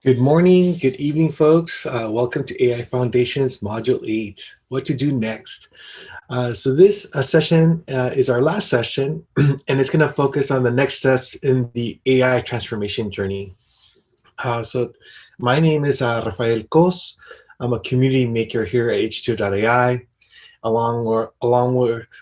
Good morning, good evening, folks. Welcome to AI Foundations Module 8, What to Do Next. So this session is our last session, and it's going to focus on the next steps in the AI transformation journey. So my name is Rafael Coss. I'm a community maker here at H2.ai, along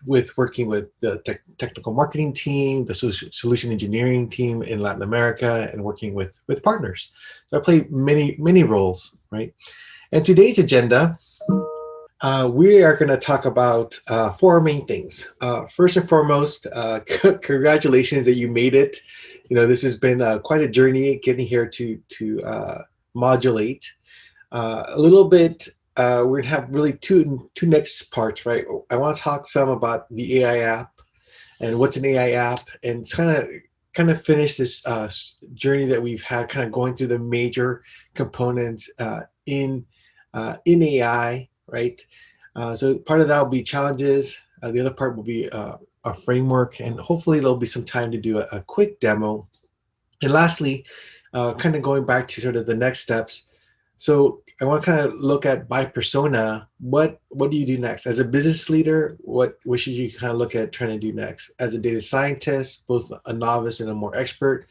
with working with the technical marketing team, the solution engineering team in Latin America, and working with partners. So I play many roles, right? And today's agenda, we are going to talk about four main things. First and foremost, congratulations that you made it. You know, this has been quite a journey getting here to modulate. A little bit, we're gonna have really two next parts, right? I want to talk some about the AI app and what's an AI app, and kind of finish this journey that we've had, kind of going through the major components in AI, right? So part of that will be challenges. The other part will be a framework, and hopefully there'll be some time to do a quick demo. And lastly, kind of going back to sort of the next steps. So I want to kind of look at by persona, what do you do next? As a business leader, what should you kind of look at trying to do next? As a data scientist, both a novice and a more expert,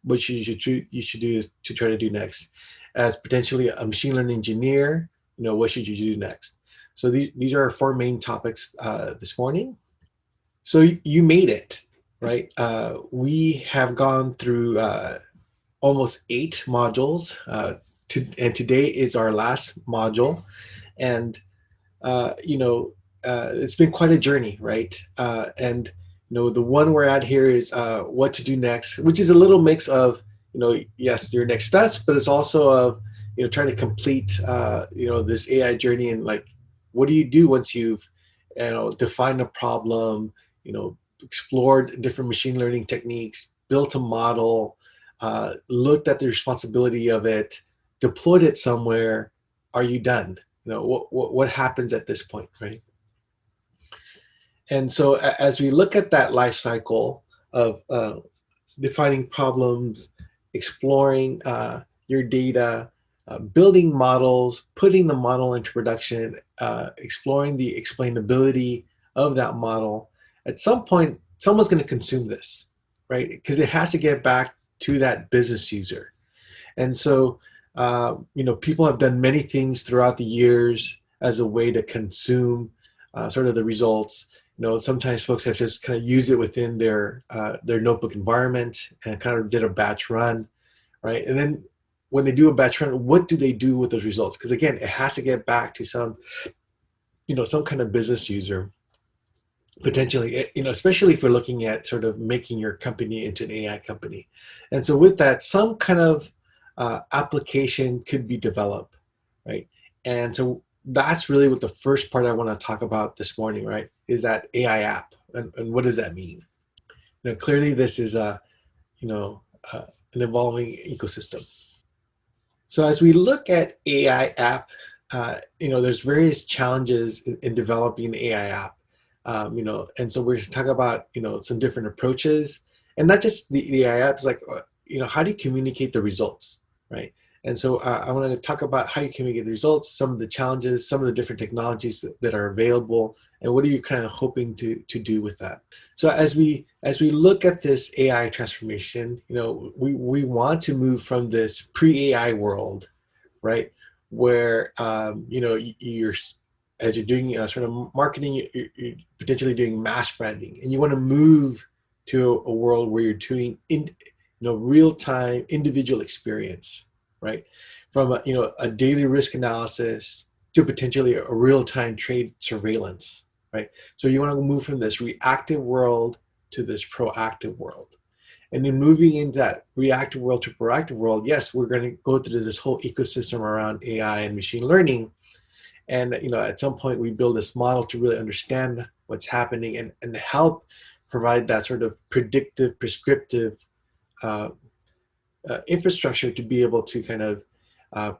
what you should do to try to do next? As potentially a machine learning engineer, what should you do next? So these are our four main topics this morning. So you made it, right? We have gone through almost 8 modules, and today is our last module. And it's been quite a journey, right? And the one we're at here is what to do next, which is a little mix of yes, your next steps, but it's also of trying to complete this AI journey, and like, what do you do once you've defined a problem, explored different machine learning techniques, built a model, looked at the responsibility of it, deployed it somewhere. Are you done? What happens at this point, right? And so as we look at that life cycle of defining problems, exploring your data, building models, putting the model into production, exploring the explainability of that model, at some point someone's going to consume this, right? Because it has to get back to that business user. And so people have done many things throughout the years as a way to consume sort of the results. Sometimes folks have just kind of used it within their notebook environment and kind of did a batch run, right? And then when they do a batch run, what do they do with those results? Because again, it has to get back to some kind of business user, potentially, especially if we're looking at sort of making your company into an AI company. And so with that, some kind of application could be developed, right? And so that's really what the first part I want to talk about this morning, right? Is that AI app, and what does that mean? Clearly this is an evolving ecosystem. So as we look at AI app, there's various challenges in developing an AI app. And so we're talking about some different approaches, and not just the AI apps, like how do you communicate the results, right? And so I want to talk about how you communicate the results, some of the challenges, some of the different technologies that are available, and what are you kind of hoping to do with that. So as we look at this AI transformation, we want to move from this pre-AI world, right, where you're, as you're doing sort of marketing, you're potentially doing mass branding, and you want to move to a world where you're doing real-time individual experience, right? From a daily risk analysis to potentially a real-time trade surveillance, right? So you want to move from this reactive world to this proactive world. And then moving into that reactive world to proactive world, yes, we're going to go through this whole ecosystem around AI and machine learning. And at some point we build this model to really understand what's happening and help provide that sort of predictive, prescriptive infrastructure to be able to kind of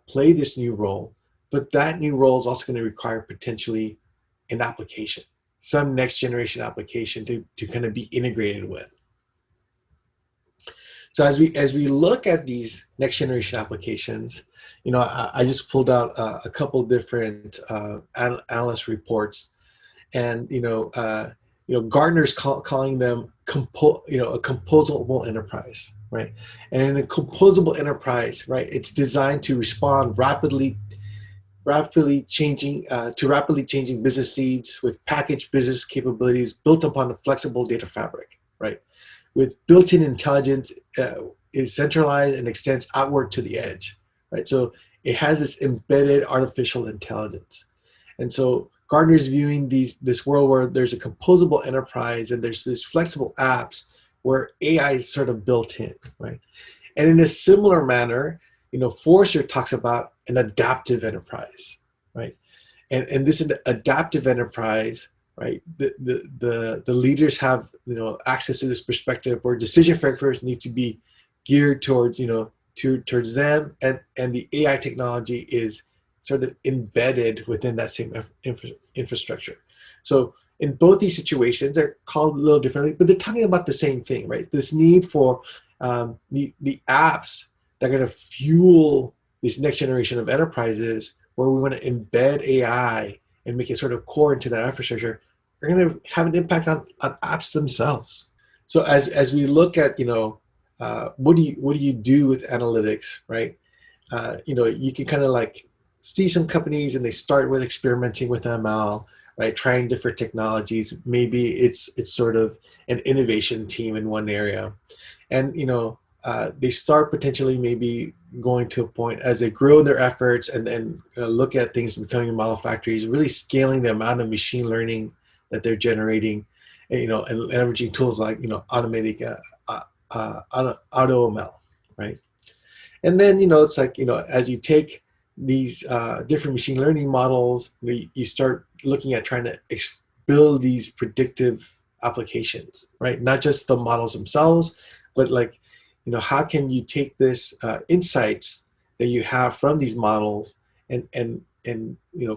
play this new role. But that new role is also going to require potentially an application, some next generation application to kind of be integrated with. So as we look at these next generation applications, I just pulled out a couple different analyst reports, and Gartner's calling them a composable enterprise, right? And in a composable enterprise, right, it's designed to respond rapidly changing business needs with packaged business capabilities built upon a flexible data fabric, right? With built-in intelligence, is centralized and extends outward to the edge, right? So it has this embedded artificial intelligence. And so Gartner's viewing this world where there's a composable enterprise and there's this flexible apps where AI is sort of built in, right? And in a similar manner, Forrester talks about an adaptive enterprise, right? And this is an adaptive enterprise, right? The leaders have access to this perspective where decision factors need to be geared towards towards them, and the AI technology is sort of embedded within that same infrastructure. So in both these situations, they're called a little differently, but they're talking about the same thing, right? This need for the apps that are going to fuel this next generation of enterprises, where we want to embed AI and make it sort of core into that infrastructure, are going to have an impact on apps themselves. So as we look at what do you do with analytics, right? You can kind of like see some companies and they start with experimenting with ML, right? Trying different technologies. Maybe it's sort of an innovation team in one area, and they start potentially maybe going to a point as they grow their efforts and then look at things becoming model factories, really scaling the amount of machine learning that they're generating, and leveraging tools like automatic auto ML, right? And then it's like as you take these different machine learning models, you start looking at trying to build these predictive applications, right? Not just the models themselves, but like how can you take this insights that you have from these models and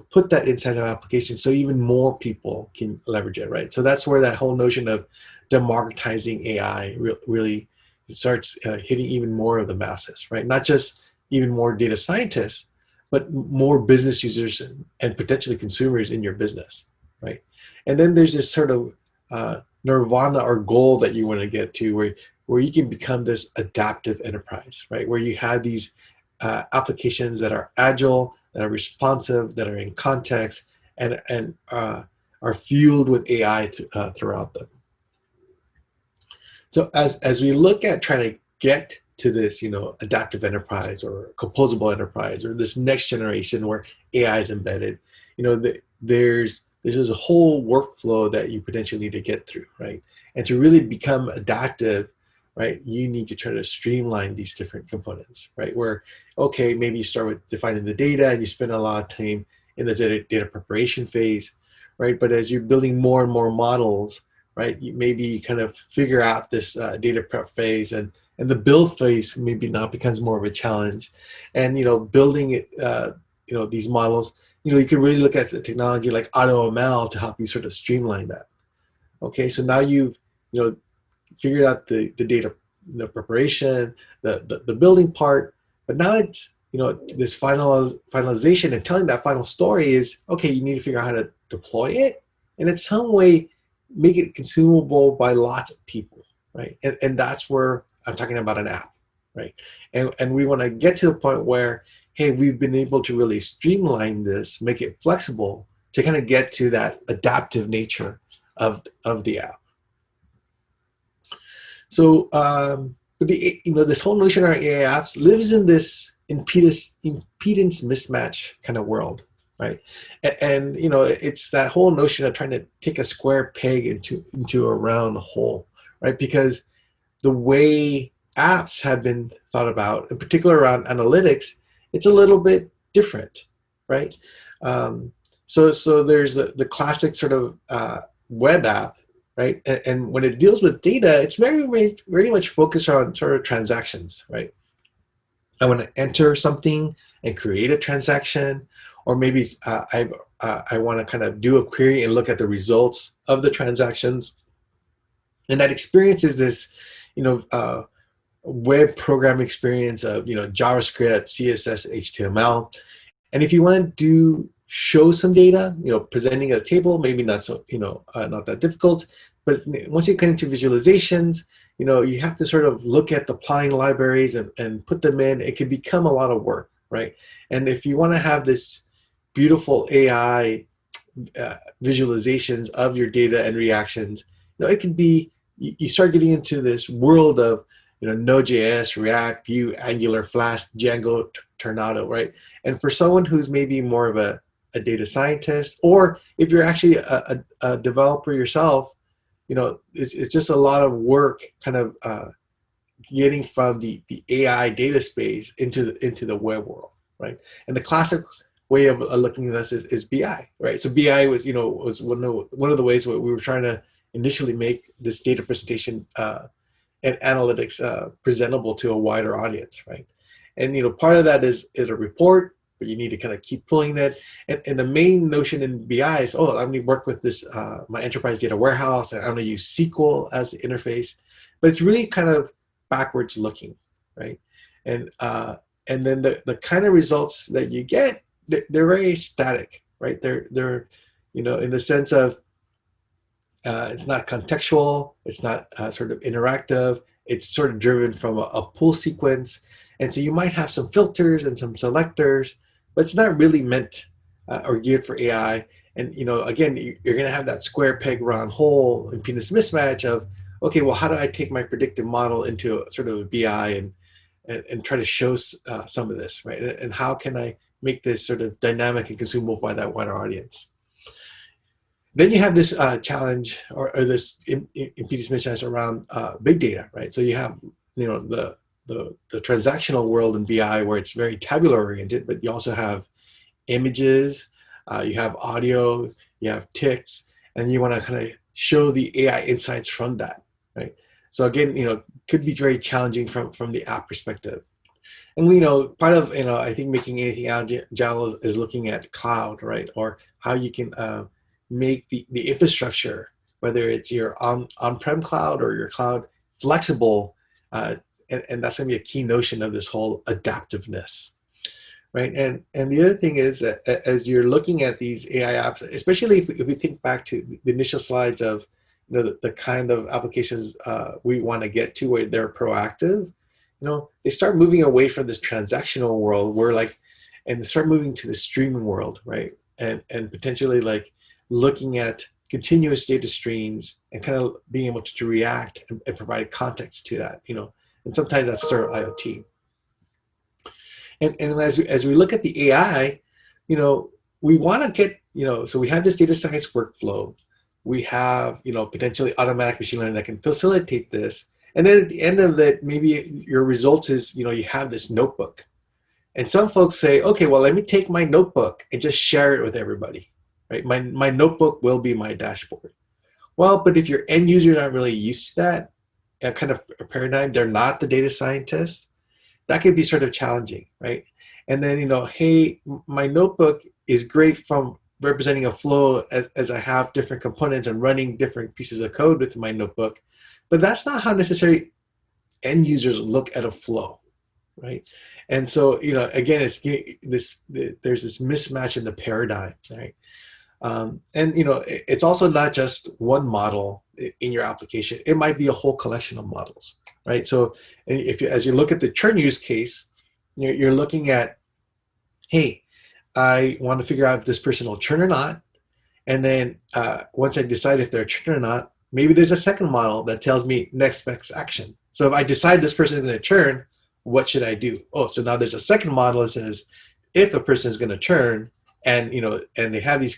put that inside of application so even more people can leverage it, right? So that's where that whole notion of democratizing AI really starts hitting even more of the masses, right? Not just even more data scientists, but more business users and potentially consumers in your business, right? And then there's this sort of nirvana or goal that you want to get to where you can become this adaptive enterprise, right? Where you have these applications that are agile, that are responsive, that are in context, and are fueled with AI throughout them. So as we look at trying to get to this, adaptive enterprise or composable enterprise or this next generation where AI is embedded, there's a whole workflow that you potentially need to get through, right? And to really become adaptive, right, you need to try to streamline these different components, right? Where, okay, maybe you start with defining the data and you spend a lot of time in the data preparation phase, right? But as you're building more and more models, right, maybe you kind of figure out this data prep phase, and the build phase maybe now becomes more of a challenge. And building it, these models, you can really look at the technology like AutoML to help you sort of streamline that. Okay, so now you've figured out the data, the preparation, the building part, but now it's this finalization and telling that final story is, okay, you need to figure out how to deploy it and in some way make it consumable by lots of people, right? And that's where I'm talking about an app, right? And we want to get to the point where, hey, we've been able to really streamline this, make it flexible to kind of get to that adaptive nature of the app. So, but this whole notion of AI apps lives in this impedance mismatch kind of world, right? And it's that whole notion of trying to take a square peg into a round hole, right? Because the way apps have been thought about, in particular around analytics, it's a little bit different, right? So there's the classic sort of web app, right? And when it deals with data, it's very much focused on sort of transactions, right? I want to enter something and create a transaction, or maybe I want to kind of do a query and look at the results of the transactions. And that experience is this, web program experience of JavaScript, CSS, HTML. And if you want to show some data, presenting a table, maybe not so not that difficult. But once you get into visualizations, you have to sort of look at the plotting libraries and put them in. It can become a lot of work, right? And if you want to have this beautiful AI visualizations of your data and reactions, it can be, you start getting into this world of Node.js, React, Vue, Angular, Flask, Django, Tornado, right? And for someone who's maybe more of a data scientist, or if you're actually a developer yourself, it's just a lot of work kind of getting from the AI data space into the web world, right? And the classic way of looking at this is BI, right? So BI was was one of the ways where we were trying to initially make this data presentation and analytics presentable to a wider audience, right? And part of that is a report, but you need to kind of keep pulling that. And the main notion in BI is, I'm going to work with this my enterprise data warehouse, and I'm going to use SQL as the interface. But it's really kind of backwards looking, right? And then the kind of results that you get, they're very static, right? They're in the sense of it's not contextual, it's not sort of interactive, it's sort of driven from a pull sequence. And so you might have some filters and some selectors, but it's not really meant or geared for AI. And again, you're going to have that square peg round hole impedance mismatch of, okay, well, how do I take my predictive model into sort of a BI and try to show some of this, right? And how can I make this sort of dynamic and consumable by that wider audience? Then you have this challenge or this impedance mismatch around big data, right? So you have the transactional world in BI where it's very tabular oriented, but you also have images, you have audio, you have ticks, and you want to kind of show the AI insights from that, right? So again, could be very challenging from the app perspective. And part of I think making anything agile is looking at cloud, right? Or how you can make the infrastructure, whether it's your on-prem cloud or your cloud, flexible, and that's going to be a key notion of this whole adaptiveness, right? And the other thing is that as you're looking at these AI apps, especially if we think back to the initial slides of the kind of applications we want to get to where they're proactive, they start moving away from this transactional world and start moving to the streaming world, right? And potentially looking at continuous data streams and kind of being able to react and provide context to that, and sometimes that's sort of IoT. And as we look at the AI, we want to get, so we have this data science workflow. We have, potentially automatic machine learning that can facilitate this. And then at the end of that, maybe your results is, you have this notebook. And some folks say, okay, well, let me take my notebook and just share it with everybody, right? My notebook will be my dashboard. Well, but if your end users aren't really used to that kind of a paradigm, they're not the data scientists, that could be sort of challenging, right? And then, hey, my notebook is great from representing a flow as I have different components and running different pieces of code with my notebook. But that's not how necessarily end users look at a flow, right? And so, again, there's this mismatch in the paradigm, right? And it's also not just one model in your application. It might be a whole collection of models, right? So as you look at the churn use case, you're looking at, hey, I want to figure out if this person will churn or not. And then once I decide if they're churn or not, maybe there's a second model that tells me next best action. So if I decide this person is going to churn, what should I do? Oh, so now there's a second model that says, if a person is going to churn and and they have these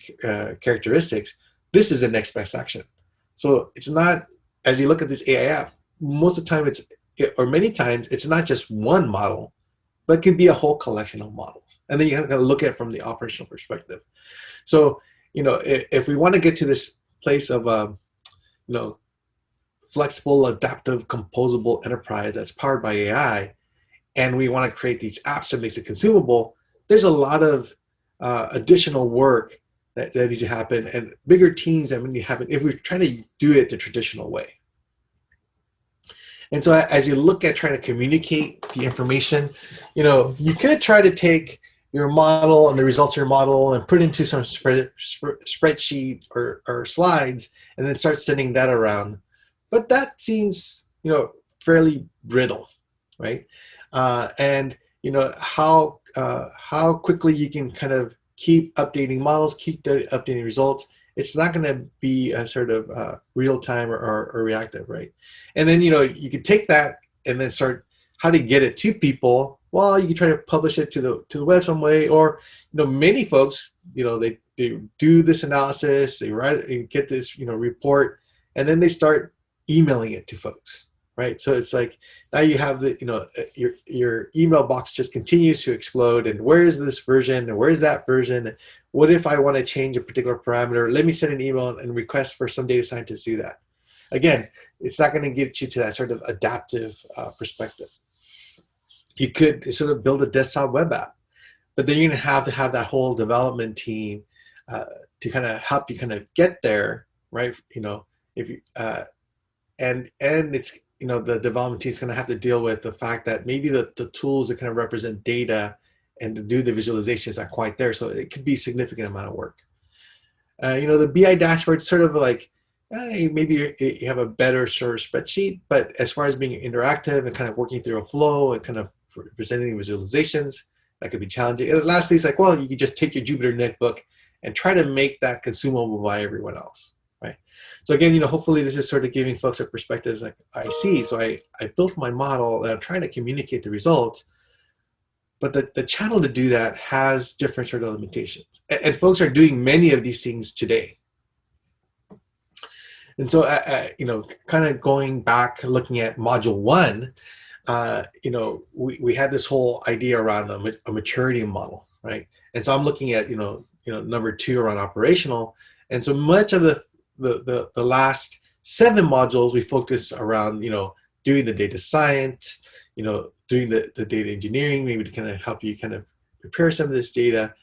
characteristics, this is the next best action. So it's not, as you look at this AI app, most of the time many times it's not just one model, but it can be a whole collection of models. And then you have to look at it from the operational perspective. So, if we want to get to this place of, flexible, adaptive, composable enterprise that's powered by AI, and we want to create these apps that makes it consumable, there's a lot of additional work that needs to happen, and bigger teams that need to happen if we're trying to do it the traditional way. And so as you look at trying to communicate the information, you could try to take your model and the results of your model and put into some spreadsheet or slides and then start sending that around. But that seems, fairly brittle, right? And how quickly you can kind of keep updating models, keep updating results. It's not going to be a sort of real time or reactive, right? And then you could take that and then start how to get it to people. Well, you can try to publish it to the web some way, or many folks, they do this analysis, they write and get this report, and then they start emailing it to folks, right? So it's like now you have the your email box just continues to explode, and where is this version and where's that version? What if I want to change a particular parameter? Let me send an email and request for some data scientists to do that. Again, it's not going to get you to that sort of adaptive perspective. You could sort of build a desktop web app, but then you're going to have that whole development team to kind of help you kind of get there, right? If you and it's the development team is going to have to deal with the fact that maybe the tools that kind of represent data and to do the visualizations aren't quite there, so it could be a significant amount of work. The BI dashboard sort of like maybe you have a better sort of spreadsheet, but as far as being interactive and kind of working through a flow and kind of presenting visualizations, that could be challenging. And lastly, it's like, well, you can just take your Jupyter notebook and try to make that consumable by everyone else, right? So again, hopefully this is sort of giving folks a perspective like, I see, so I built my model and I'm trying to communicate the results, but the channel to do that has different sort of limitations. And folks are doing many of these things today. And so, kind of going back, looking at module 1, we had this whole idea around a maturity model, right? And so I'm looking at, number 2 around operational. And so much of the last 7 modules, we focused around, doing the data science, doing the data engineering, maybe to kind of help you kind of prepare some of this data,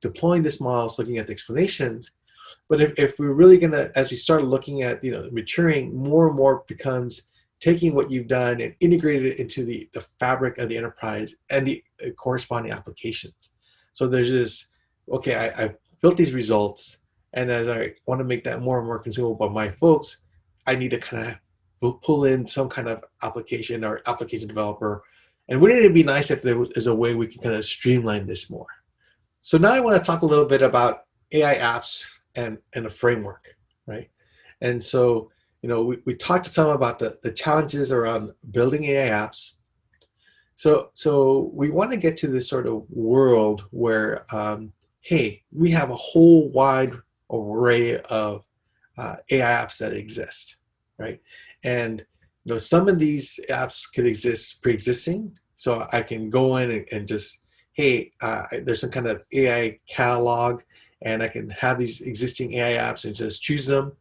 deploying this models, looking at the explanations. But if we're really going to, as we start looking at, maturing, more and more becomes taking what you've done and integrating it into the fabric of the enterprise and the corresponding applications. So there's this, okay, I've built these results, and as I want to make that more and more consumable by my folks, I need to kind of pull in some kind of application or application developer. And wouldn't it be nice if there was a way we could kind of streamline this more? So now I want to talk a little bit about AI apps and a framework, right? And so, we talked some about the challenges around building AI apps. So we want to get to this sort of world where, hey, we have a whole wide array of AI apps that exist, right? And some of these apps could exist pre-existing. So I can go in and just, hey, there's some kind of AI catalog, and I can have these existing AI apps and just choose them.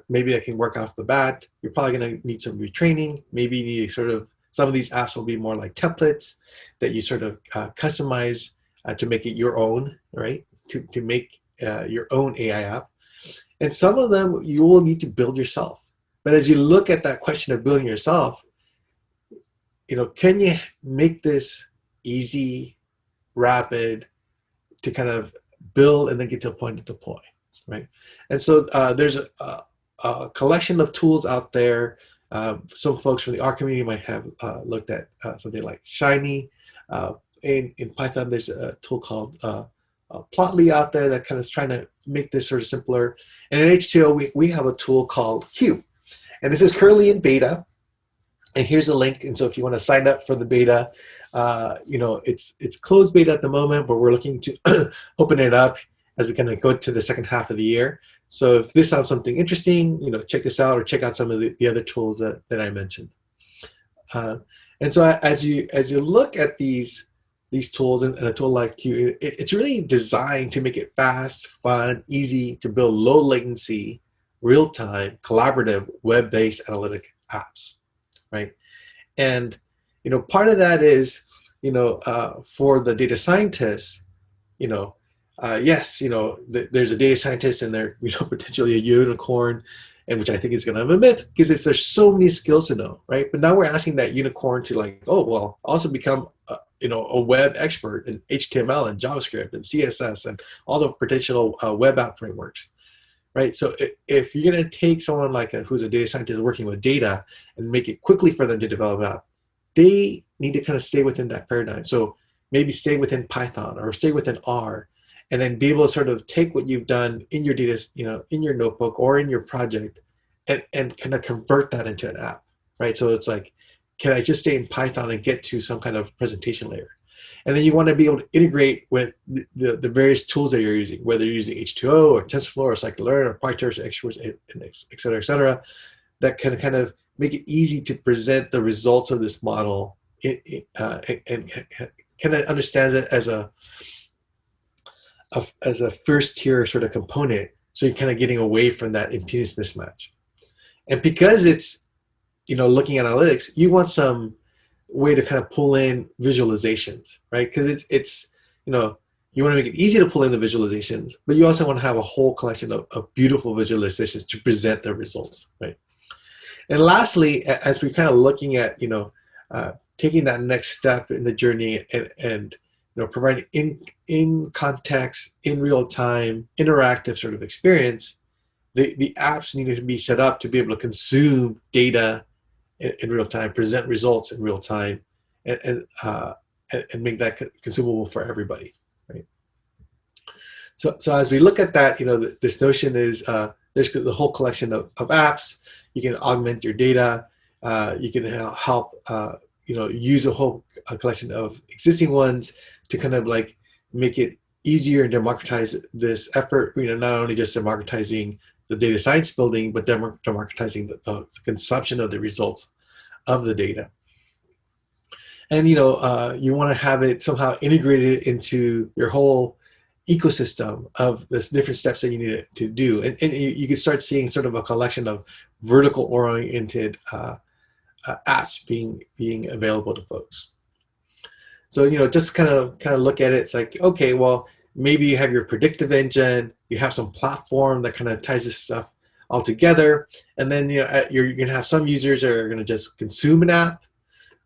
Maybe I can work off the bat. You're probably going to need some retraining. Maybe you need sort of, some of these apps will be more like templates that you sort of customize to make it your own, right? To make your own AI app. And some of them you will need to build yourself. But as you look at that question of building yourself, can you make this easy, rapid to kind of build and then get to a point to deploy, right? And so there's a collection of tools out there. Some folks from the R community might have looked at something like Shiny. In Python, there's a tool called Plotly out there that kind of is trying to make this sort of simpler. And in H2O, we have a tool called Q. And this is currently in beta. And here's a link. And so if you want to sign up for the beta, it's closed beta at the moment, but we're looking to open it up as we kind of go to the second half of the year. So if this sounds something interesting, check this out, or check out some of the other tools that I mentioned. And so as you look at these tools and a tool like Q, it's really designed to make it fast, fun, easy to build low latency, real-time, collaborative, web-based analytic apps, right? And part of that is for the data scientists, yes, there's a data scientist and they're potentially a unicorn, and which I think is going to be a myth because there's so many skills to know, right? But now we're asking that unicorn to like, oh, well, also become a web expert in HTML and JavaScript and CSS and all the potential web app frameworks, right? So if you're going to take someone like who's a data scientist working with data and make it quickly for them to develop an app, they need to kind of stay within that paradigm. So maybe stay within Python or stay within R, and then be able to sort of take what you've done in your data, in your notebook or in your project, and kind of convert that into an app, right? So it's like, can I just stay in Python and get to some kind of presentation layer? And then you want to be able to integrate with the various tools that you're using, whether you're using H2O or TensorFlow or Scikit-learn or PyTorch, XGBoost, et cetera, that can kind of make it easy to present the results of this model and kind of understand it as a first tier sort of component. So you're kind of getting away from that impedance mismatch. And because it's, looking at analytics, you want some way to kind of pull in visualizations, right? Because it's you want to make it easy to pull in the visualizations, but you also want to have a whole collection of beautiful visualizations to present the results, right? And lastly, as we're kind of looking at, taking that next step in the journey and providing in context, in real time, interactive sort of experience, the apps need to be set up to be able to consume data in real time, present results in real time, and make that consumable for everybody, right? So as we look at that, this notion is there's the whole collection of apps. You can augment your data. You can help use a whole collection of existing ones to kind of like make it easier and democratize this effort. Not only just democratizing the data science building, but democratizing the consumption of the results of the data. And you want to have it somehow integrated into your whole ecosystem of the different steps that you need to do. And you can start seeing sort of a collection of vertical oriented apps being available to folks. So just kind of look at it. It's like, okay, well, maybe you have your predictive engine, you have some platform that kind of ties this stuff all together, and then you're going to have some users that are going to just consume an app,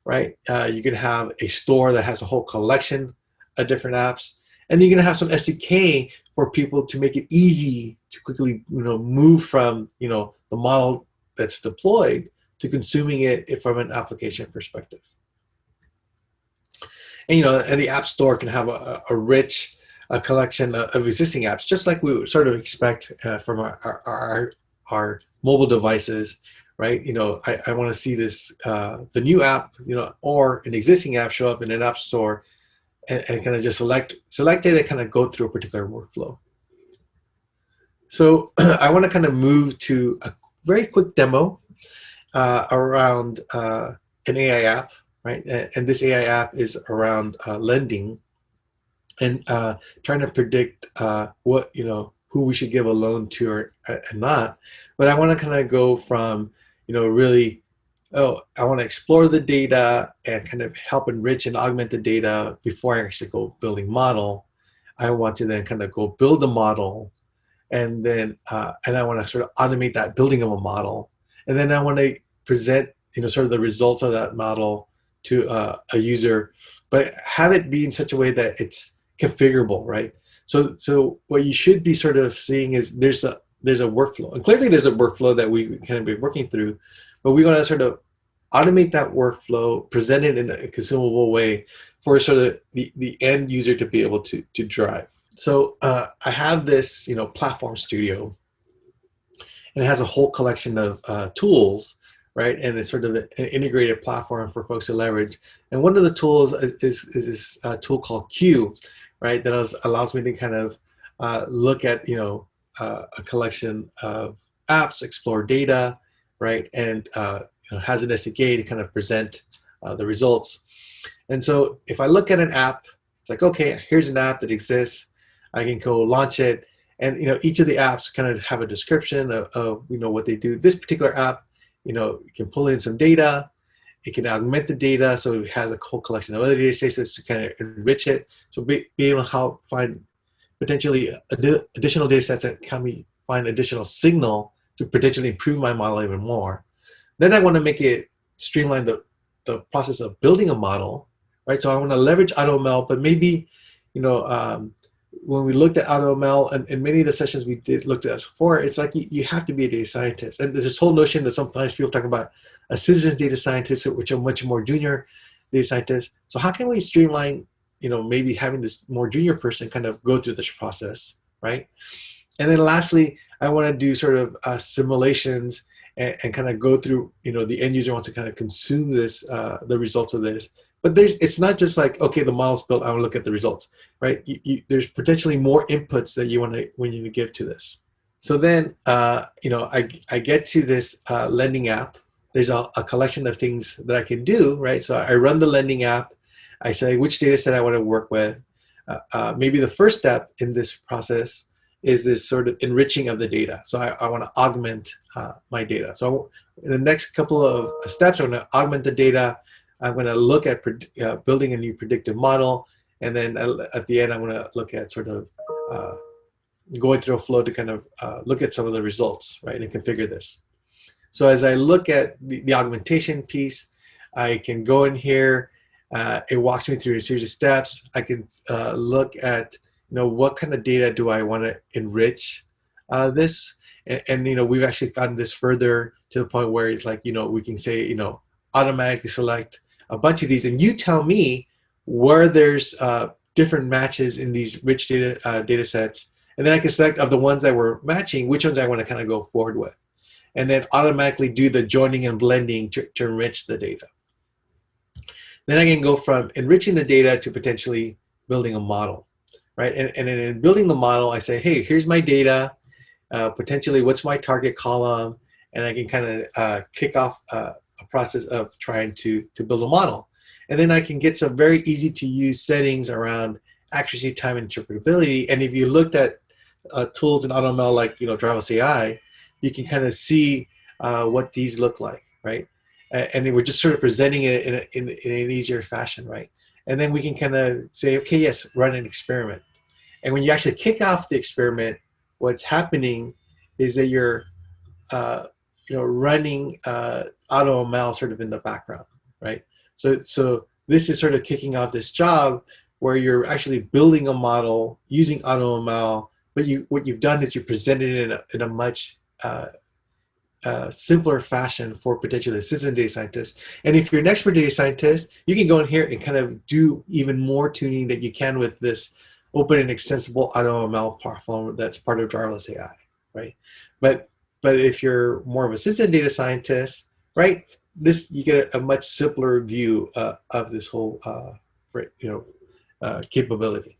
right? You can have a store that has a whole collection of different apps, and you're going to have some SDK for people to make it easy to quickly move from the model that's deployed to consuming it from an application perspective. And and the App Store can have a rich collection of existing apps, just like we would sort of expect from our mobile devices, right? I want to see this the new app, or an existing app show up in an App Store, and kind of just select it and kind of go through a particular workflow. So I want to kind of move to a very quick demo around an AI app, right? And this AI app is around lending and trying to predict what, who we should give a loan to or and not. But I want to kind of go from, really, I want to explore the data and kind of help enrich and augment the data before I actually go building model. I want to then kind of go build the model, and then and I want to sort of automate that building of a model, and then I want to present sort of the results of that model to a user, but have it be in such a way that it's configurable, right? So what you should be sort of seeing is there's a workflow, and clearly there's a workflow that we can be working through, but we want to sort of automate that workflow, present it in a consumable way for sort of the end user to be able to drive. So I have this platform studio, and it has a whole collection of tools, right? And it's sort of an integrated platform for folks to leverage. And one of the tools is this tool called Q, right? That allows me to kind of look at a collection of apps, explore data, right? And has an SDK to kind of present the results. And so if I look at an app, it's like, okay, here's an app that exists. I can go launch it, and each of the apps kind of have a description of what they do. This particular app, you can pull in some data. It can augment the data, so it has a whole collection of other data sets to kind of enrich it. So be able to help find potentially additional data sets that can find additional signal to potentially improve my model even more. Then I want to make it streamline the process of building a model, right? So I want to leverage AutoML, but maybe, when we looked at AutoML and in many of the sessions we did looked at before, it's like you have to be a data scientist. And there's this whole notion that sometimes people talk about a citizen's data scientist, which are much more junior data scientists. So how can we streamline, maybe having this more junior person kind of go through this process, right? And then lastly, I want to do sort of simulations and kind of go through, the end user wants to kind of consume this, the results of this. But it's not just like, okay, the model's built, I want to look at the results, right? There's potentially more inputs that you want to give to this. So then, I get to this lending app. There's a collection of things that I can do, right? So I run the lending app. I say which data set I want to work with. Maybe the first step in this process is this sort of enriching of the data. So I want to augment my data. So in the next couple of steps, I'm going to augment the data. I'm going to look at building a new predictive model. And then at the end, I'm going to look at sort of going through a flow to kind of look at some of the results, right, and configure this. So as I look at the augmentation piece, I can go in here. It walks me through a series of steps. I can look at, what kind of data do I want to enrich this? And we've actually gotten this further to the point where it's like, we can say, automatically select a bunch of these, and you tell me where there's different matches in these rich data sets, and then I can select of the ones that we're matching, which ones I want to kind of go forward with, and then automatically do the joining and blending to enrich the data. Then I can go from enriching the data to potentially building a model, right? And then in building the model, I say, hey, here's my data, potentially what's my target column, and I can kind of kick off a process of trying to build a model. And then I can get some very easy to use settings around accuracy, time, and interpretability. And if you looked at tools in AutoML like Driverless AI, you can kind of see what these look like, right? And they were just sort of presenting it in an easier fashion, right? And then we can kind of say, okay, yes, run an experiment. And when you actually kick off the experiment, what's happening is that you're running AutoML sort of in the background, right? So this is sort of kicking off this job where you're actually building a model using AutoML, but what you've done is you presented it in a much simpler fashion for potentially assistant data scientists. And if you're an expert data scientist, you can go in here and kind of do even more tuning that you can with this open and extensible AutoML platform that's part of Driverless AI, right? But if you're more of an assistant data scientist, right, you get a much simpler view of this whole capability.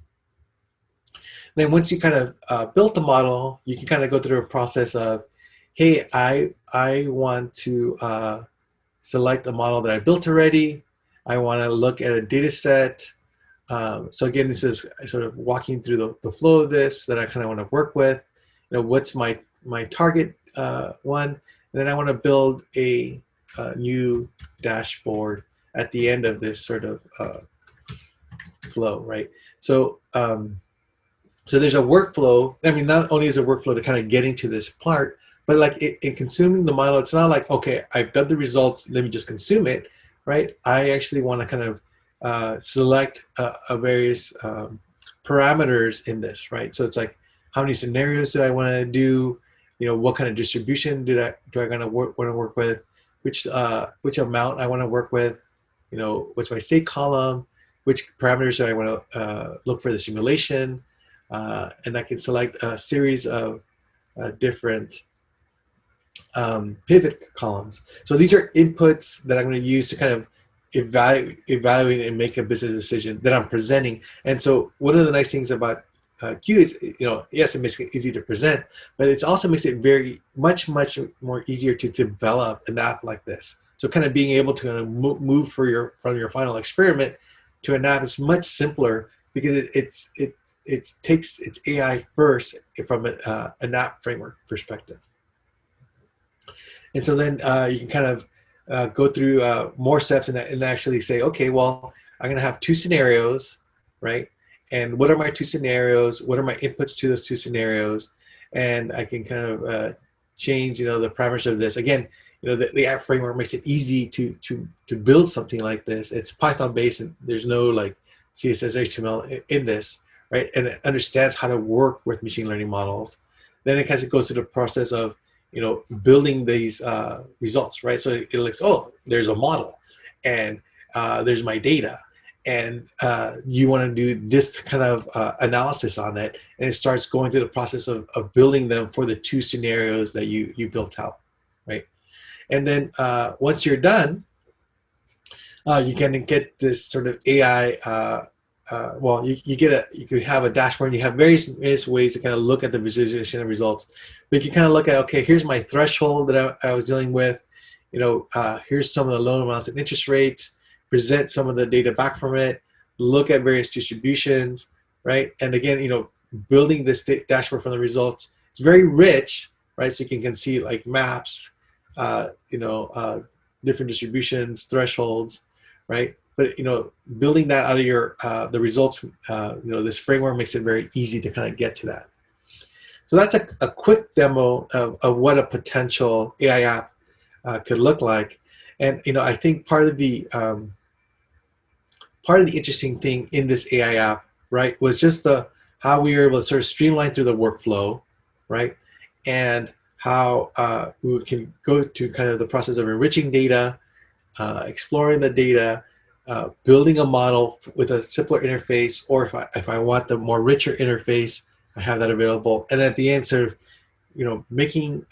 Then once you kind of built the model, you can kind of go through a process of, hey, I want to select a model that I built already. I want to look at a data set. So again, this is sort of walking through the flow of this that I kind of want to work with. What's my target one, and then I want to build a new dashboard at the end of this sort of flow, right? So so there's a workflow. I mean, not only is a workflow to kind of getting to this part, but like in consuming the model, it's not like, okay, I've done the results, let me just consume it, right? I actually want to kind of select various parameters in this, right? So it's like, how many scenarios do I want to do? What kind of distribution do I want to work with? Which amount I want to work with? What's my state column? Which parameters do I want to look for the simulation? And I can select a series of different pivot columns. So these are inputs that I'm going to use to kind of evaluate and make a business decision that I'm presenting. And so one of the nice things about Q is, yes, it makes it easy to present, but it also makes it very much more easier to develop an app like this. So kind of being able to kind of move from your final experiment to an app is much simpler because it takes its AI first from an app framework perspective. And so then you can kind of go through more steps and actually say, okay, well, I'm going to have two scenarios, right? And what are my two scenarios? What are my inputs to those two scenarios? And I can kind of change, the parameters of this. Again, the app framework makes it easy to build something like this. It's Python based, and there's no like CSS, HTML in this, right? And it understands how to work with machine learning models. Then it kind of goes through the process of, building these results, right? So it looks, oh, there's a model, and there's my data, and you want to do this kind of analysis on it, and it starts going through the process of building them for the two scenarios that you built out, right? And then once you're done, you can get this sort of AI. Well, you could have a dashboard, and you have various ways to kind of look at the visualization of results. But you can kind of look at, okay, here's my threshold that I was dealing with. Here's some of the loan amounts and interest rates. Present some of the data back from it. Look at various distributions, right? And again, building this dashboard from the results. It's very rich, right? So you can see like maps, different distributions, thresholds, right? But building that out of your the results, this framework makes it very easy to kind of get to that. So that's a quick demo of what a potential AI app could look like. And I think part of the interesting thing in this AI app, right, was just how we were able to sort of streamline through the workflow, right, and how we can go to kind of the process of enriching data, exploring the data, building a model with a simpler interface, or if I want the more richer interface, I have that available. And at the end, sort of, making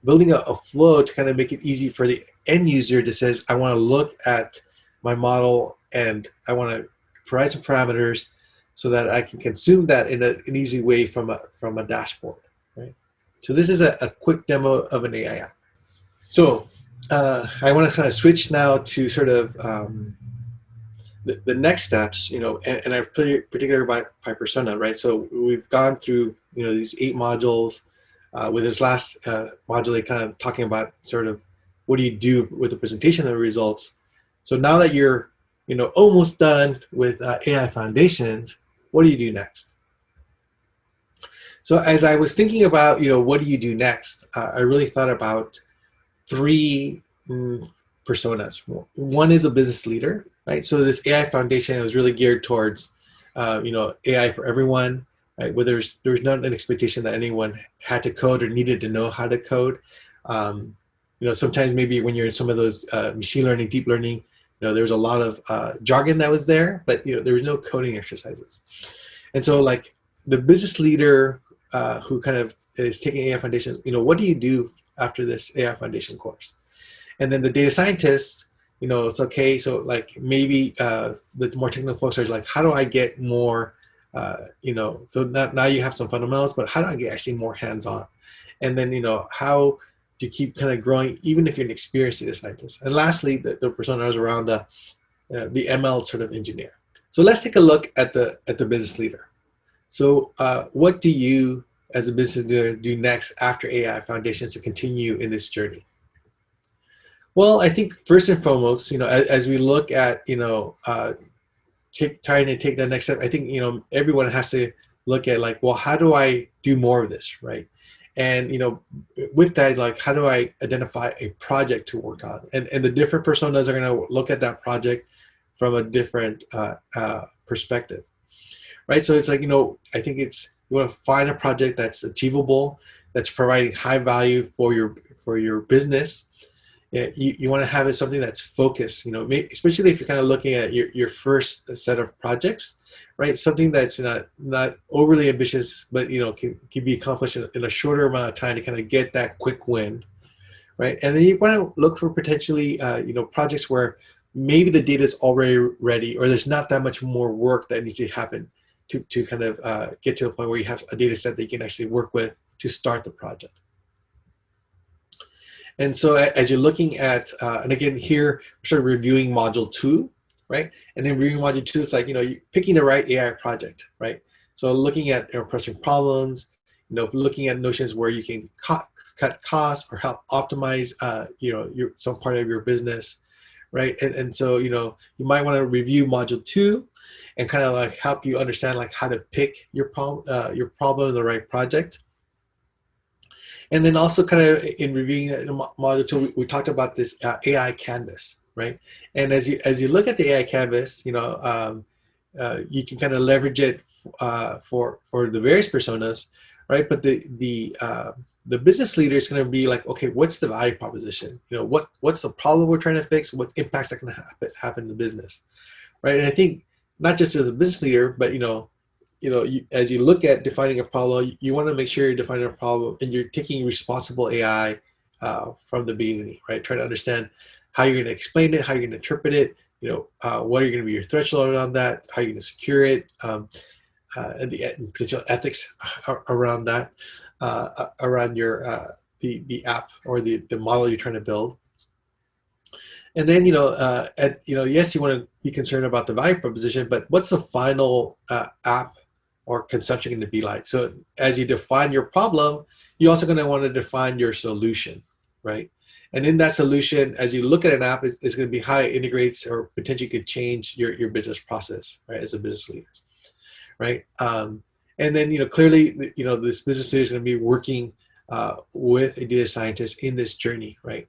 building a flow to kind of make it easy for the end user to says, I want to look at my model and I want to provide some parameters so that I can consume that in an easy way from a dashboard, right? So this is a quick demo of an AI app. So I want to kind of switch now to sort of the next steps, and I particularly by persona, right? So we've gone through, these 8 modules. With this last module, kind of talking about sort of what do you do with the presentation of the results. So now that you're, almost done with AI foundations, what do you do next? So as I was thinking about, what do you do next? I really thought about 3 personas. One is a business leader, right? So this AI foundation was really geared towards, AI for everyone, right? Where there was not an expectation that anyone had to code or needed to know how to code. Sometimes maybe when you're in some of those machine learning, deep learning, there was a lot of jargon that was there, but there was no coding exercises. And so like the business leader who kind of is taking AI foundation, what do you do after this AI foundation course? And then the data scientists, it's okay. So like maybe the more technical folks are like, how do I get more, so now you have some fundamentals, but how do I get actually more hands-on? And then, how do you keep kind of growing, even if you're an experienced data scientist? And lastly, the personas around the ML sort of engineer. So let's take a look at the business leader. So what do you as a business leader do next after AI foundations to continue in this journey? Well, I think first and foremost, as we look at, trying to take that next step, I think, everyone has to look at like, well, how do I do more of this, right? And, with that, like, how do I identify a project to work on? And the different personas are going to look at that project from a different perspective, right? So it's like, I think you want to find a project that's achievable, that's providing high value for your business. You want to have it something that's focused, especially if you're kind of looking at your first set of projects, right? Something that's not overly ambitious, but can be accomplished in a shorter amount of time to kind of get that quick win, right? And then you want to look for potentially, projects where maybe the data is already ready, or there's not that much more work that needs to happen to kind of get to a point where you have a data set that you can actually work with to start the project. And so as you're looking at, and again, here, we're sort of reviewing module 2, right? And then reviewing module 2 is like, you picking the right AI project, right? So looking at pressing problems, looking at notions where you can cut costs or help optimize, some part of your business, right? And so, you might want to review module 2 and kind of like help you understand like how to pick your problem, the right project. And then also kind of in reviewing the module two, we talked about this AI canvas, right? And as you look at the AI canvas, you can kind of leverage it for the various personas, right? But the business leader is going to be like, okay, what's the value proposition? What's the problem we're trying to fix? What impacts that can happen in the business, right? And I think not just as a business leader, but as you look at defining a problem, you want to make sure you're defining a problem and you're taking responsible AI from the beginning, right? Try to understand how you're going to explain it, how you're going to interpret it, what are going to be your threshold around that, how you're going to secure it, and the potential ethics around that, around your the app or the model you're trying to build. And then, yes, you want to be concerned about the value proposition, but what's the final app or consumption going to be like? So as you define your problem, you're also going to want to define your solution, right? And in that solution, as you look at an app, it's going to be how it integrates or potentially could change your business process, right, as a business leader, right? And then, clearly, this business leader is going to be working with a data scientist in this journey, right?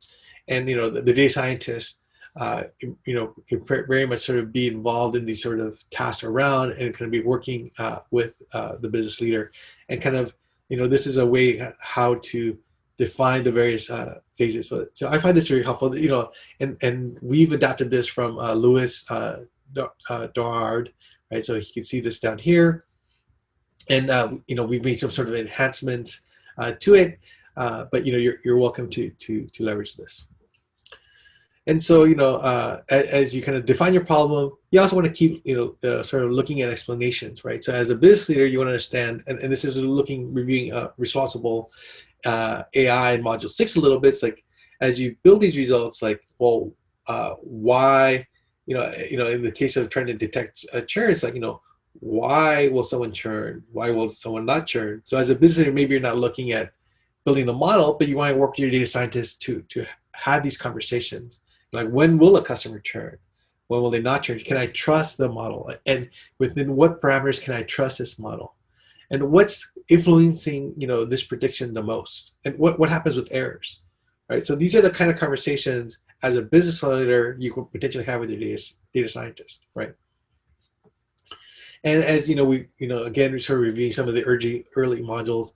And, the data scientist, can very much sort of be involved in these sort of tasks around and kind of be working with the business leader. And kind of, this is a way how to define the various phases. So I find this very helpful, and we've adapted this from Louis Dorard, right? So you can see this down here. And, we've made some sort of enhancements to it, but, you're welcome to leverage this. And so, as you kind of define your problem, you also want to keep, sort of looking at explanations, right? So as a business leader, you want to understand, and this is reviewing responsible AI in module 6 a little bit. It's like, as you build these results, like, well, why, in the case of trying to detect a churn, it's like, why will someone churn? Why will someone not churn? So as a business leader, maybe you're not looking at building the model, but you want to work with your data scientists to have these conversations. Like, when will a customer churn? When will they not churn? Can I trust the model? And within what parameters can I trust this model? And what's influencing, this prediction the most? And what happens with errors, right? So these are the kind of conversations as a business leader you could potentially have with your data scientist, right? And as again, we're sort of reviewing some of the early modules.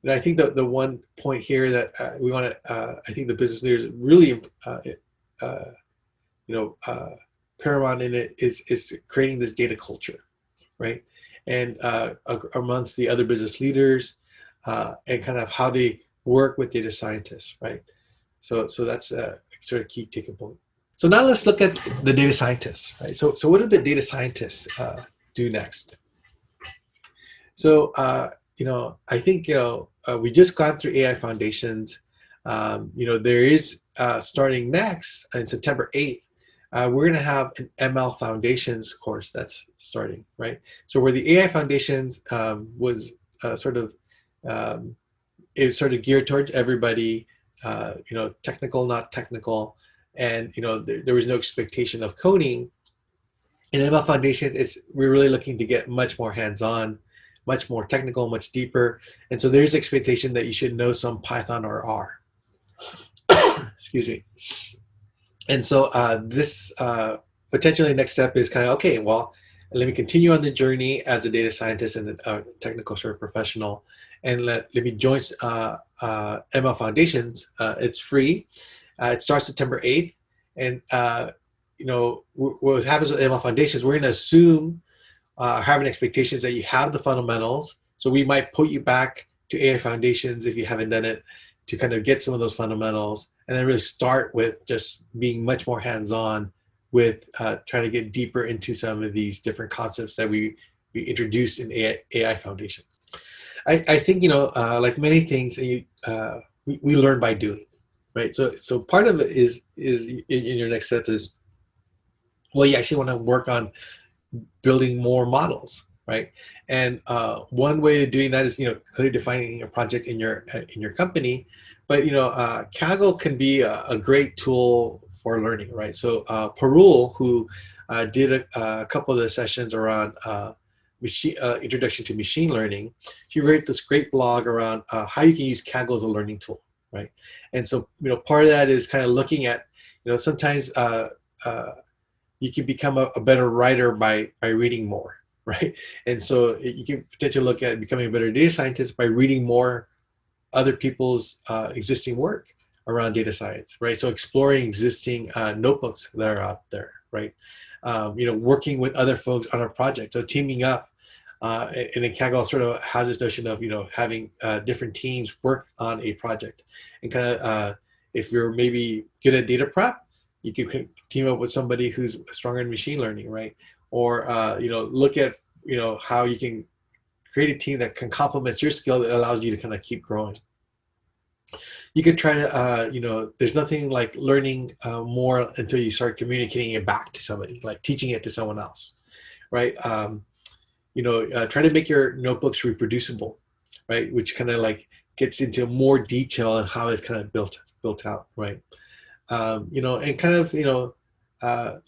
And I think the one point here that we want to, I think the business leaders really, paramount in it is creating this data culture, right? And amongst the other business leaders, and kind of how they work with data scientists, right? So that's a sort of key takeaway point. So now let's look at the data scientists, right? So what do the data scientists do next? So I think we just gone through AI Foundations. There is starting next on September 8th. We're going to have an ML Foundations course that's starting, right? So where the AI Foundations was is sort of geared towards everybody, technical, not technical, and there was no expectation of coding. In ML Foundation, we're really looking to get much more hands-on, much more technical, much deeper, and so there's expectation that you should know some Python or R. Excuse me. And so this potentially next step is kind of, okay, well, let me continue on the journey as a data scientist and a technical sort of professional, and let me join ML Foundations. It's free. It starts September 8th. And, what happens with ML Foundations, we're going to assume, having expectations that you have the fundamentals. So we might put you back to AI Foundations if you haven't done it, to kind of get some of those fundamentals, and then really start with just being much more hands-on with trying to get deeper into some of these different concepts that we introduced in AI Foundations. I think, like many things, we learn by doing, right? So part of it is in your next step is, well, you actually want to work on building more models, right? And one way of doing that is, clearly defining a project in your company. But Kaggle can be a great tool for learning, right? So Parul, who did a couple of the sessions around Introduction to Machine Learning, she wrote this great blog around how you can use Kaggle as a learning tool, right? And so, part of that is kind of looking at, sometimes you can become a better writer by reading more, right? And so you can potentially look at becoming a better data scientist by reading more other people's existing work around data science, right? So exploring existing notebooks that are out there, right? Working with other folks on a project, so teaming up. And then Kaggle sort of has this notion of, having different teams work on a project, and kind of, if you're maybe good at data prep, you can team up with somebody who's stronger in machine learning, right? Or look at how you can create a team that can complement your skill that allows you to kind of keep growing. You could try to, there's nothing like learning more until you start communicating it back to somebody, like teaching it to someone else, right? Try to make your notebooks reproducible, right? Which kind of like gets into more detail on how it's kind of built out, right? And kind of,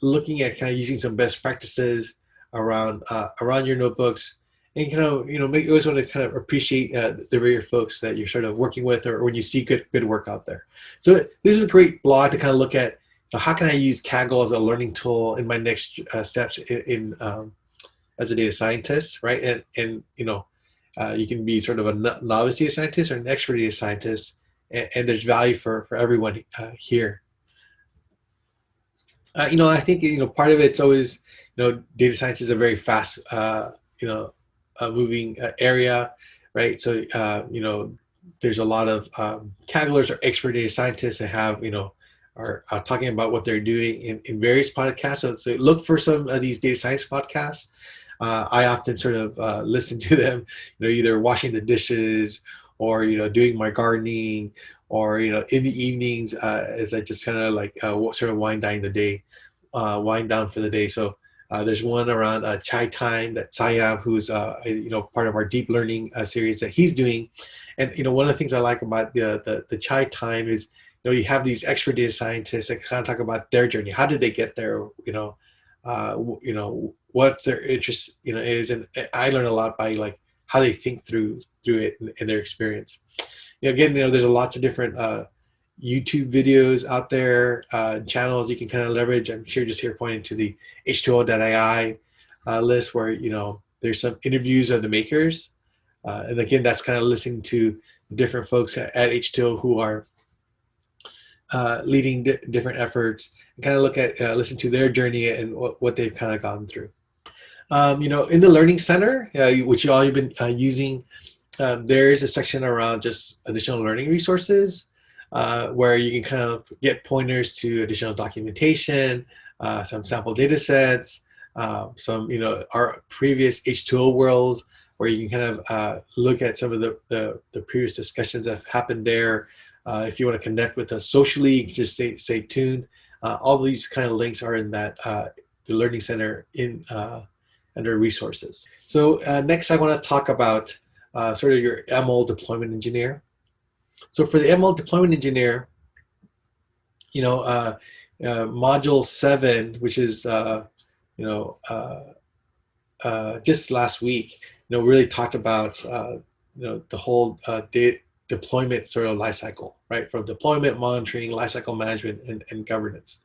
looking at kind of using some best practices around your notebooks, and kind of, you always want to kind of appreciate the rare folks that you're sort of working with, or when you see good work out there. So this is a great blog to kind of look at, how can I use Kaggle as a learning tool in my next steps in as a data scientist, right? And you can be sort of a novice data scientist or an expert data scientist, and there's value for everyone here. I think part of it's always, data science is a very fast moving area, right? So there's a lot of Kagglers or expert data scientists that have are talking about what they're doing in various podcasts. So look for some of these data science podcasts. I often sort of listen to them, either washing the dishes, or doing my gardening, or in the evenings as I just kind of like sort of wind down for the day. So there's one around chai time that Sayam, who's part of our deep learning series that he's doing. And one of the things I like about the chai time is you have these expert data scientists that kind of talk about their journey. How did they get there? What their interest is, and I learn a lot by like how they think through it and their experience. Again, there's lots of different YouTube videos out there, channels you can kind of leverage. I'm sure just here pointing to the H2O.ai list, where there's some interviews of the makers, and again, that's kind of listening to the different folks at H2O who are leading different efforts, and kind of look at listen to their journey and what they've kind of gone through. In the Learning Center, which you all have been using, there is a section around just additional learning resources, where you can kind of get pointers to additional documentation, some sample data sets, some our previous H2O worlds, where you can kind of look at some of the previous discussions that have happened there. If you want to connect with us socially, just stay tuned. All these kind of links are in that the Learning Center in under resources. So next I want to talk about sort of your ML deployment engineer. So for the ML deployment engineer, module 7, which is just last week, really talked about the whole deployment sort of lifecycle, right? From deployment, monitoring, lifecycle management, and governance.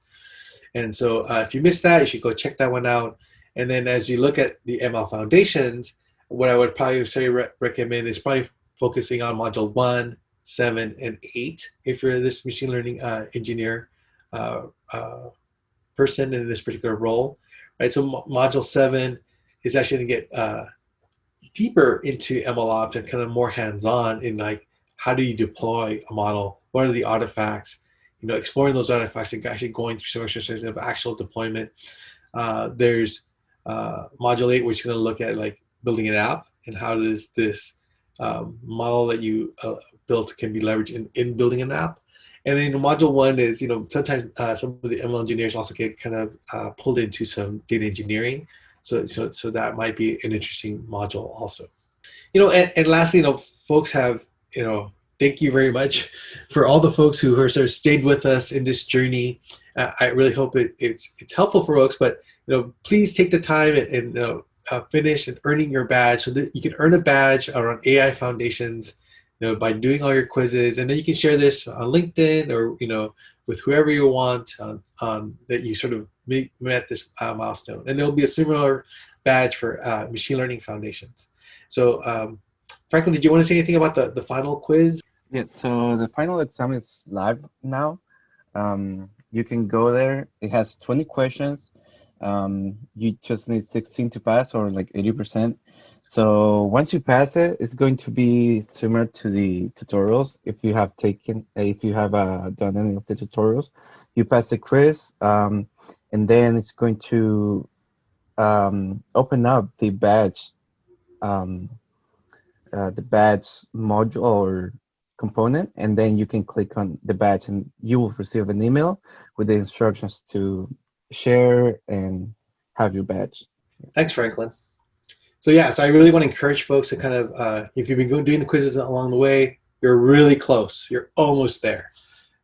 And so if you missed that, you should go check that one out. And then as you look at the ML foundations, what I would probably say recommend is probably focusing on module 1, 7, and 8 if you're this machine learning engineer person in this particular role, right? So module 7 is actually going to get deeper into ML ops and kind of more hands-on in like, how do you deploy a model? What are the artifacts? Exploring those artifacts and actually going through some exercises of actual deployment. There's module 8, which is going to look at like building an app, and how does this model that you built can be leveraged in building an app. And then module 1 is, sometimes some of the ML engineers also get kind of pulled into some data engineering. So that might be an interesting module also. And lastly, folks have, thank you very much for all the folks who are sort of stayed with us in this journey. I really hope it's helpful for folks, but please take the time and finish and earning your badge. So that you can earn a badge around AI foundations, by doing all your quizzes, and then you can share this on LinkedIn or with whoever you want on that you sort of met this milestone. And there will be a similar badge for machine learning foundations. So, Franklin, did you want to say anything about the final quiz? Yeah, so the final exam is live now. You can go there. It has 20 questions. You just need 16 to pass, or like 80%. So once you pass it, it's going to be similar to the tutorials. If you have done any of the tutorials, you pass the quiz, and then it's going to open up um, the badge module or component, and then you can click on the badge, and you will receive an email with the instructions to share and have your badge. Thanks, Franklin. So yeah, so I really want to encourage folks to kind of, if you've been doing the quizzes along the way, you're really close. You're almost there.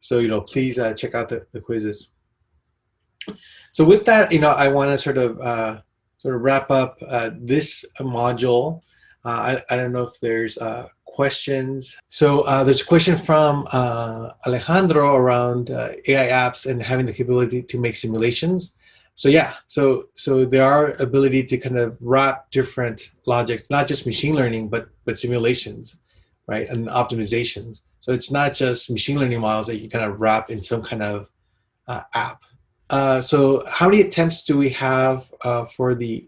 So, please check out the quizzes. So with that, I want to sort of wrap up this module. I don't know if there's questions. So there's a question from Alejandro around AI apps and having the capability to make simulations. So yeah, so there are ability to kind of wrap different logic, not just machine learning, but simulations, right, and optimizations. So it's not just machine learning models that you kind of wrap in some kind of app. So how many attempts do we have for the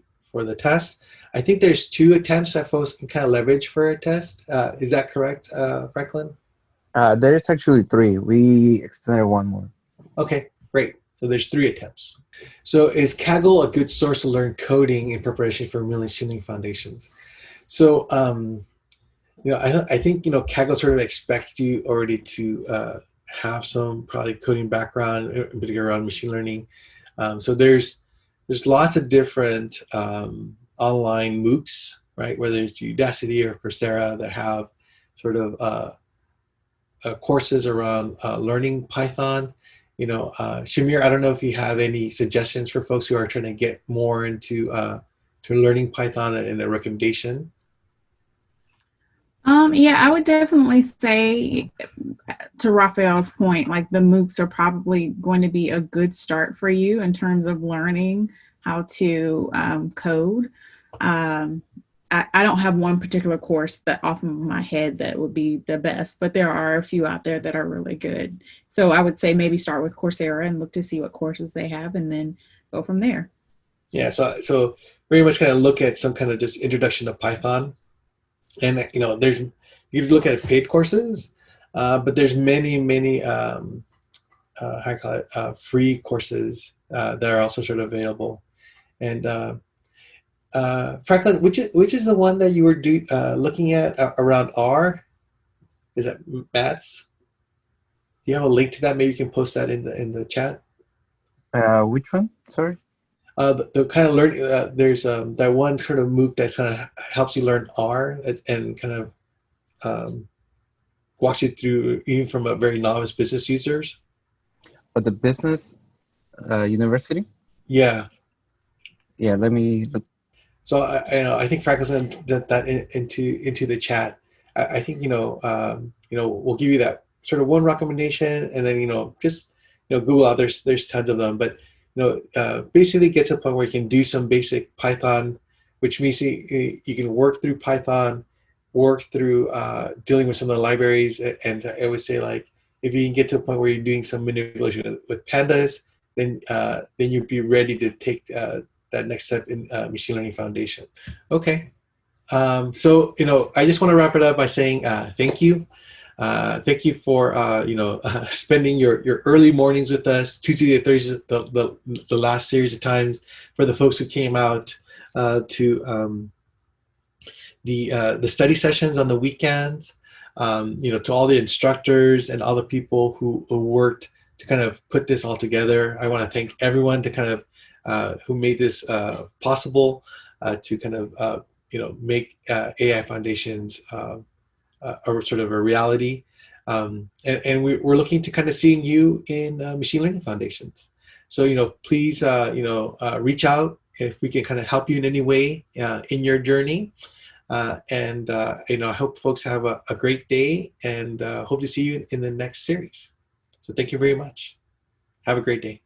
test? I think there's 2 attempts that folks can kind of leverage for a test. Is that correct, Franklin? There's actually 3. We extended 1 more. Okay, great. So there's 3 attempts. So is Kaggle a good source to learn coding in preparation for machine learning foundations? So, I think, Kaggle sort of expects you already to have some probably coding background, in particular around machine learning. So there's lots of different online MOOCs, right? Whether it's Udacity or Coursera that have sort of courses around learning Python. Shamir, I don't know if you have any suggestions for folks who are trying to get more into to learning Python and a recommendation. Yeah, I would definitely say, to Rafael's point, like the MOOCs are probably going to be a good start for you in terms of learning how to code. I don't have one particular course that off of my head that would be the best, but there are a few out there that are really good. So I would say maybe start with Coursera and look to see what courses they have and then go from there. Yeah, so very much kind of look at some kind of just introduction to Python. And, there's, you look at paid courses, but there's many, how do you call it, free courses that are also sort of available. And Franklin, which is the one that you were looking at around R? Is that Matt's? Do you have a link to that? Maybe you can post that in the chat. Which one? Sorry. The kind of learning. There's that one sort of MOOC that kind of helps you learn R and kind of walks you through even from a very novice business users. The business university. Yeah. Yeah. Let me look. So I think Franklin's going to get that into the chat. I think we'll give you that sort of one recommendation, and then just Google out. There's tons of them, but basically get to a point where you can do some basic Python, which means you can work through Python, work through dealing with some of the libraries, and I would say, like, if you can get to a point where you're doing some manipulation with pandas, then you'd be ready to take that next step in machine learning foundation. Okay. So, I just want to wrap it up by saying thank you. Thank you for, spending your early mornings with us, Tuesday to Thursday, the last series of times. For the folks who came out to the study sessions on the weekends, to all the instructors and all the people who worked to kind of put this all together. I want to thank everyone to kind of who made this possible to kind of make AI foundations a sort of a reality, and we're looking to kind of seeing you in machine learning foundations. So please reach out if we can kind of help you in any way in your journey. I hope folks have a great day, and hope to see you in the next series. So thank you very much. Have a great day.